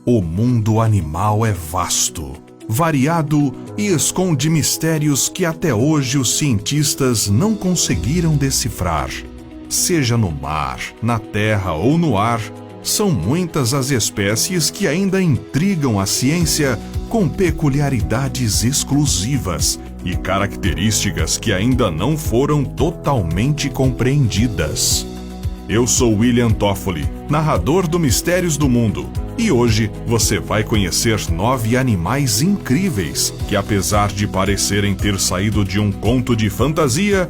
O mundo animal é vasto, variado e esconde mistérios que até hoje os cientistas não conseguiram decifrar. Seja no mar, na terra ou no ar, são muitas as espécies que ainda intrigam a ciência com peculiaridades exclusivas e características que ainda não foram totalmente compreendidas. Eu sou William Toffoli, narrador do Mistérios do Mundo, e hoje você vai conhecer 9 animais incríveis que, apesar de parecerem ter saído de um conto de fantasia,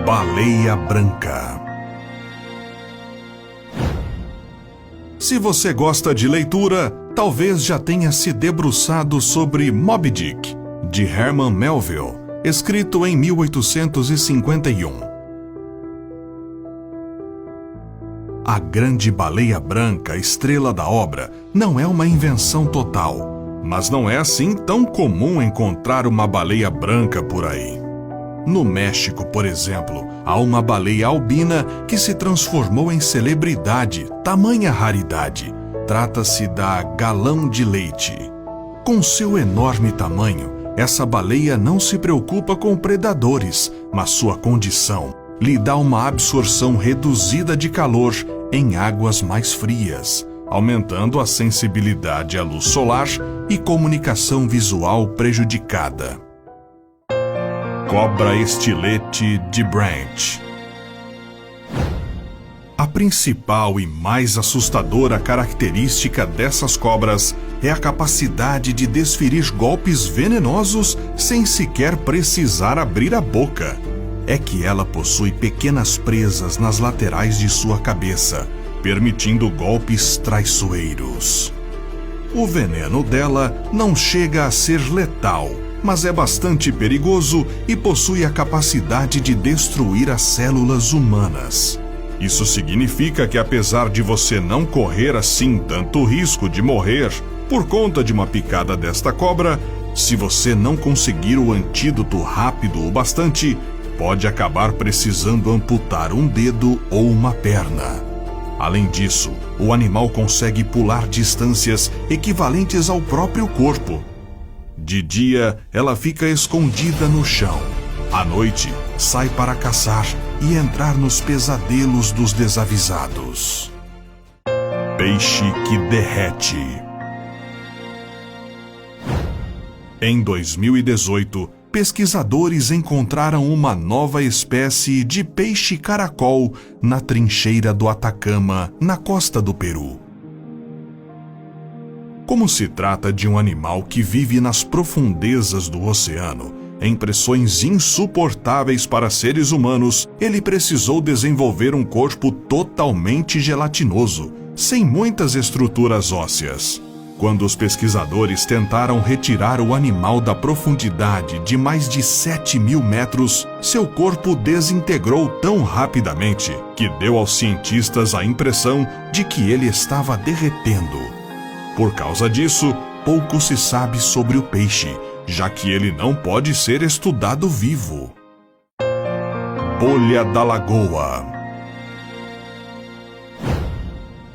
Baleia Branca. Se você gosta de leitura, talvez já tenha se debruçado sobre Moby Dick, de Herman Melville, escrito em 1851. A grande baleia branca, estrela da obra, não é uma invenção total, mas não é assim tão comum encontrar uma baleia branca por aí. No México, por exemplo, há uma baleia albina que se transformou em celebridade, tamanha raridade. Trata-se da galão de leite. Com seu enorme tamanho, essa baleia não se preocupa com predadores, mas sua condição lhe dá uma absorção reduzida de calor em águas mais frias, aumentando a sensibilidade à luz solar e comunicação visual prejudicada. Cobra estilete de Branch. A principal e mais assustadora característica dessas cobras é a capacidade de desferir golpes venenosos sem sequer precisar abrir a boca. É que ela possui pequenas presas nas laterais de sua cabeça, permitindo golpes traiçoeiros. O veneno dela não chega a ser letal, mas é bastante perigoso e possui a capacidade de destruir as células humanas. Isso significa que, apesar de você não correr assim tanto risco de morrer por conta de uma picada desta cobra, se você não conseguir o antídoto rápido o bastante, pode acabar precisando amputar um dedo ou uma perna. Além disso, o animal consegue pular distâncias equivalentes ao próprio corpo. De dia, ela fica escondida no chão. À noite, sai para caçar e entrar nos pesadelos dos desavisados. Peixe que derrete. Em 2018, pesquisadores encontraram uma nova espécie de peixe caracol na trincheira do Atacama, na costa do Peru. Como se trata de um animal que vive nas profundezas do oceano, em pressões insuportáveis para seres humanos, ele precisou desenvolver um corpo totalmente gelatinoso, sem muitas estruturas ósseas. Quando os pesquisadores tentaram retirar o animal da profundidade de mais de 7.000 metros, seu corpo desintegrou tão rapidamente que deu aos cientistas a impressão de que ele estava derretendo. Por causa disso, pouco se sabe sobre o peixe, já que ele não pode ser estudado vivo. Bolha da Lagoa.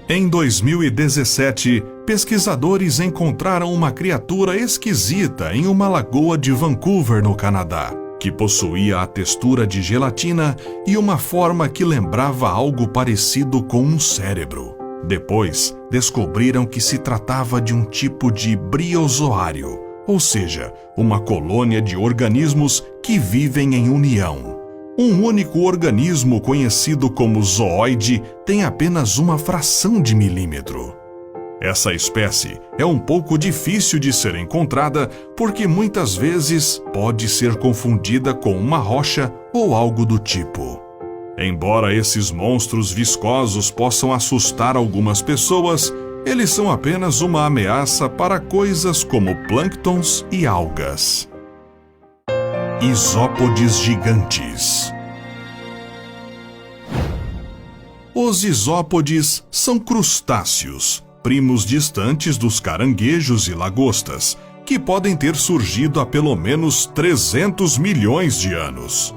Em 2017, pesquisadores encontraram uma criatura esquisita em uma lagoa de Vancouver, no Canadá, que possuía a textura de gelatina e uma forma que lembrava algo parecido com um cérebro. Depois, descobriram que se tratava de um tipo de briozoário, ou seja, uma colônia de organismos que vivem em união. Um único organismo conhecido como zooide tem apenas uma fração de milímetro. Essa espécie é um pouco difícil de ser encontrada porque muitas vezes pode ser confundida com uma rocha ou algo do tipo. Embora esses monstros viscosos possam assustar algumas pessoas, eles são apenas uma ameaça para coisas como plânctons e algas. Isópodes gigantes. Os isópodes são crustáceos, primos distantes dos caranguejos e lagostas, que podem ter surgido há pelo menos 300 milhões de anos.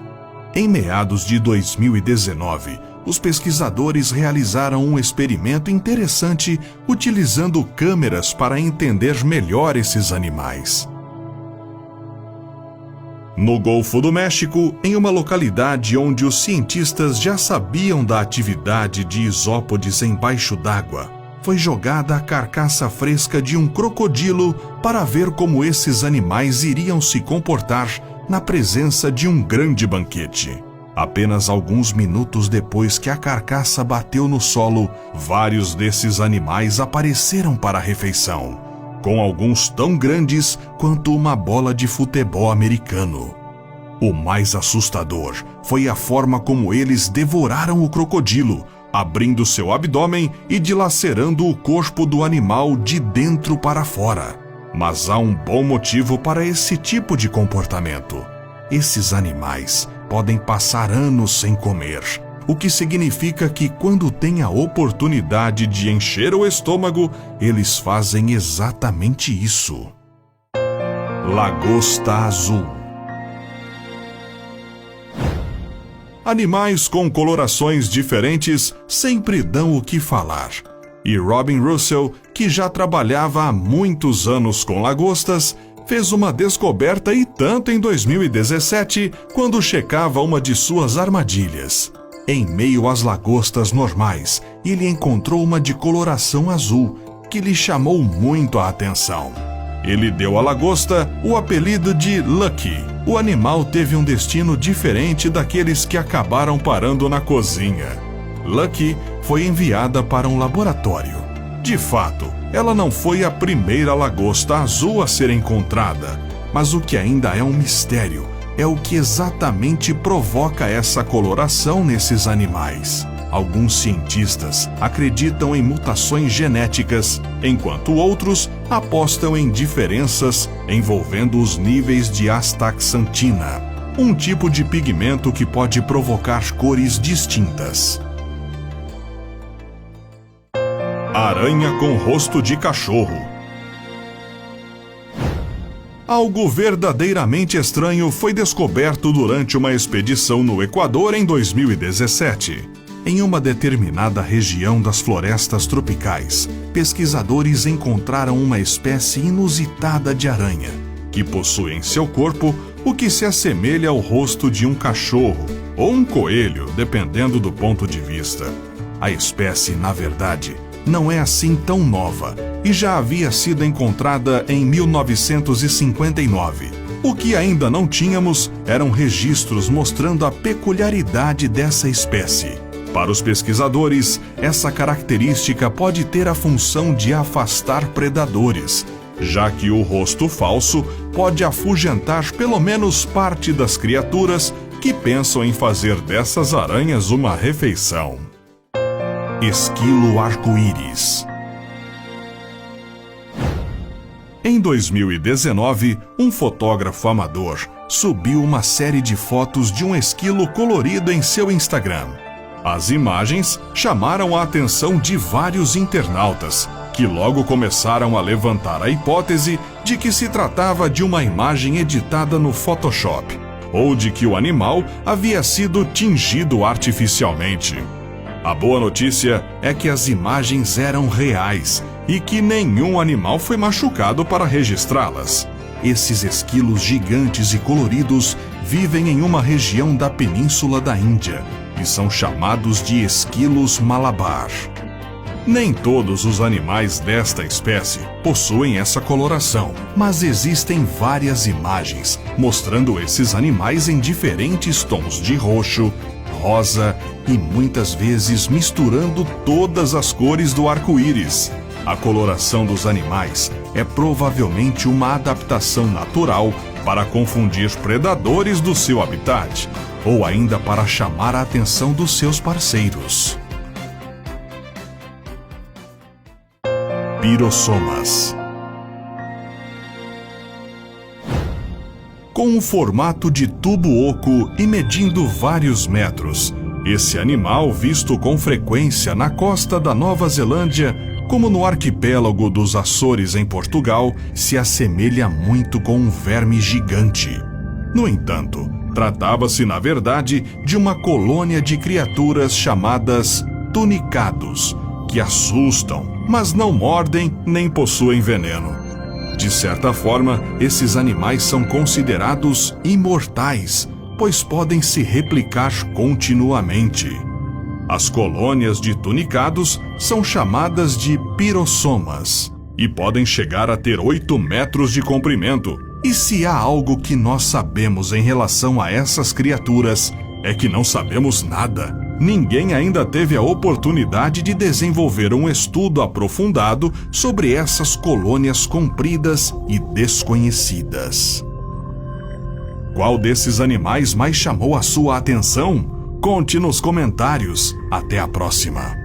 Em meados de 2019, os pesquisadores realizaram um experimento interessante utilizando câmeras para entender melhor esses animais. No Golfo do México, em uma localidade onde os cientistas já sabiam da atividade de isópodes embaixo d'água, foi jogada a carcaça fresca de um crocodilo para ver como esses animais iriam se comportar na presença de um grande banquete. Apenas alguns minutos depois que a carcaça bateu no solo, vários desses animais apareceram para a refeição, com alguns tão grandes quanto uma bola de futebol americano. O mais assustador foi a forma como eles devoraram o crocodilo, abrindo seu abdômen e dilacerando o corpo do animal de dentro para fora. Mas há um bom motivo para esse tipo de comportamento. Esses animais podem passar anos sem comer, o que significa que quando têm a oportunidade de encher o estômago, eles fazem exatamente isso. Lagosta azul. Animais com colorações diferentes sempre dão o que falar. E Robin Russell, que já trabalhava há muitos anos com lagostas, fez uma descoberta e tanto em 2017, quando checava uma de suas armadilhas. Em meio às lagostas normais, ele encontrou uma de coloração azul, que lhe chamou muito a atenção. Ele deu à lagosta o apelido de Lucky. O animal teve um destino diferente daqueles que acabaram parando na cozinha. Lucky foi enviada para um laboratório. De fato, ela não foi a primeira lagosta azul a ser encontrada, mas o que ainda é um mistério é o que exatamente provoca essa coloração nesses animais. Alguns cientistas acreditam em mutações genéticas, enquanto outros apostam em diferenças envolvendo os níveis de astaxantina, um tipo de pigmento que pode provocar cores distintas. Aranha com rosto de cachorro. Algo verdadeiramente estranho foi descoberto durante uma expedição no Equador em 2017. Em uma determinada região das florestas tropicais, pesquisadores encontraram uma espécie inusitada de aranha, que possui em seu corpo o que se assemelha ao rosto de um cachorro ou um coelho, dependendo do ponto de vista. A espécie, na verdade, não é assim tão nova e já havia sido encontrada em 1959. O que ainda não tínhamos eram registros mostrando a peculiaridade dessa espécie. Para os pesquisadores, essa característica pode ter a função de afastar predadores, já que o rosto falso pode afugentar pelo menos parte das criaturas que pensam em fazer dessas aranhas uma refeição. Esquilo arco-íris. Em 2019, um fotógrafo amador subiu uma série de fotos de um esquilo colorido em seu Instagram. As imagens chamaram a atenção de vários internautas, que logo começaram a levantar a hipótese de que se tratava de uma imagem editada no Photoshop, ou de que o animal havia sido tingido artificialmente. A boa notícia é que as imagens eram reais e que nenhum animal foi machucado para registrá-las. Esses esquilos gigantes e coloridos vivem em uma região da península da Índia e são chamados de esquilos malabar. Nem todos os animais desta espécie possuem essa coloração, mas existem várias imagens mostrando esses animais em diferentes tons de roxo, rosa e muitas vezes misturando todas as cores do arco-íris. A coloração dos animais é provavelmente uma adaptação natural para confundir predadores do seu habitat, ou ainda para chamar a atenção dos seus parceiros. Pirossomas. Com um formato de tubo oco e medindo vários metros, esse animal, visto com frequência na costa da Nova Zelândia, como no arquipélago dos Açores em Portugal, se assemelha muito com um verme gigante. No entanto, Tratava-se, na verdade, de uma colônia de criaturas chamadas tunicados, que assustam, mas não mordem nem possuem veneno. De certa forma, esses animais são considerados imortais, pois podem se replicar continuamente. As colônias de tunicados são chamadas de pirossomas e podem chegar a ter 8 metros de comprimento. E se há algo que nós sabemos em relação a essas criaturas, é que não sabemos nada. Ninguém ainda teve a oportunidade de desenvolver um estudo aprofundado sobre essas colônias compridas e desconhecidas. Qual desses animais mais chamou a sua atenção? Conte nos comentários. Até a próxima!